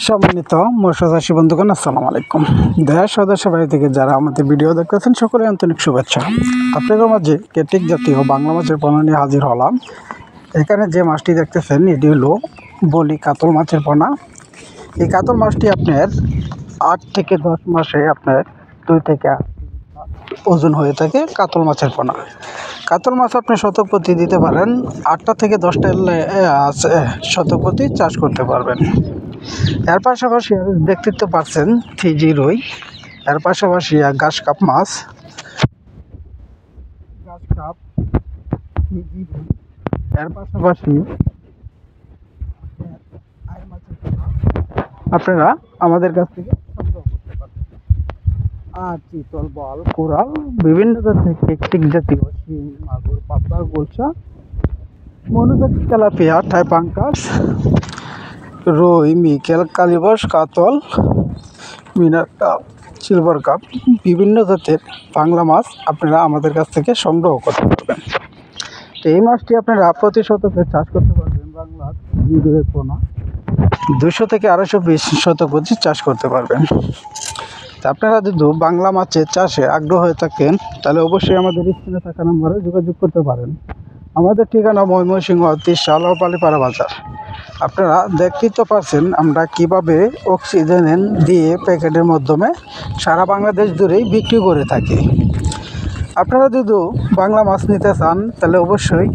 সম্মানিত মৎস্য চাষী বন্ধুগণ, আসসালামু আলাইকুম। দেশ সদস্য বাড়ি থেকে যারা আমাদের ভিডিও দেখতেছেন সকলে আন্তরিক শুভেচ্ছা। আপনাদের মাঝে কেটিক জাতীয় বাংলা মাছের পোনা নিয়ে হাজির হলাম। এখানে যে মাছটি দেখতেছেন এটি হলো বলি কাতল মাছের পোনা। এই কাতল মাছটি আপনার 8 থেকে 10 মাসে আপনার 2 থেকে 8 ওজন হয়ে থাকে কাতল মাছের পোনা। কাতল মাছ আপনি শতকপ্রতি দিতে পারেন 8টা থেকে 10টা শতকপ্রতি চাষ করতে পারবেন। এর পাশাপাশি দেখতে পাচ্ছেন থিজি রুই, এর পাশাপাশি ঘাস কাপ মাছ, ঘাস কাপ, থিজি রুই, এর পাশাপাশি আপনারা আমাদের কাছ থেকে সংগ্রহ করতে পারবেন। আর চিতল, বল, কোরাল, বিভিন্ন জাতের কেকটিক জাতীয় শিং, মাগুর, পাবদা, গোলসা, মনোজাতি, তেলাপিয়া, টাইপাঙ্কাস, রুই, মিকেল, কালিবাস, কাতল, মিনার কাপ, সিলভার কাপ, বিভিন্ন জাতের বাংলা মাছ আপনারা আমাদের কাছ থেকে সংগ্রহ করতে পারবেন। তো এই মাছটি আপনারা প্রতি শতকে চাষ করতে পারবেন বাংলার জিরো পোনা 200 থেকে 220 শতকপ্রতি চাষ করতে পারবেন। তা আপনারা যদি বাংলা মাছের চাষে আগ্রহ হয়ে থাকেন তাহলে অবশ্যই আমাদের স্ক্রিনে থাকা নম্বরে যোগাযোগ করতে পারেন। আমাদের ঠিকানা ময়মনসিংহ ত্রিশাল ও পালিপাড়া বাজার। আপনারা দেখতেই তো পারছেন আমরা কিভাবে অক্সিজেন দিয়ে প্যাকেটের মাধ্যমে সারা বাংলাদেশ জুড়েই বিক্রি করে থাকি। আপনারা যদি বাংলা মাছ নিতে চান তাহলে অবশ্যই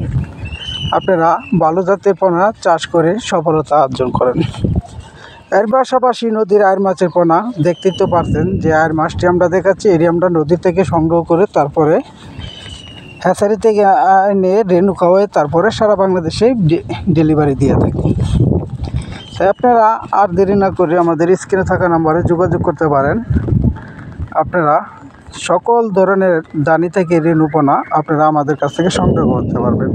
আপনারা ভালো জাতের পোনা চাষ করে সফলতা অর্জন করেন। এর পাশাপাশি নদীর আয়ের মাছের পোনা দেখতেই তো পারছেন যে আয়ের মাছটি আমরা দেখাচ্ছি এটি আমরা নদী থেকে সংগ্রহ করে তারপরে হ্যাচারি থেকে এনে রেনু খাওয়াই তারপরে সারা বাংলাদেশে ডেলিভারি দিয়ে থাকি। তাই আপনারা আর দেরি না করে আমাদের স্ক্রিনে থাকা নাম্বারে যোগাযোগ করতে পারেন। আপনারা সকল ধরনের দানি থেকে রেনু পোনা আপনারা আমাদের কাছ থেকে সংগ্রহ করতে পারবেন।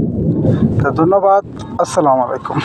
তো ধন্যবাদ, আসসালামু আলাইকুম।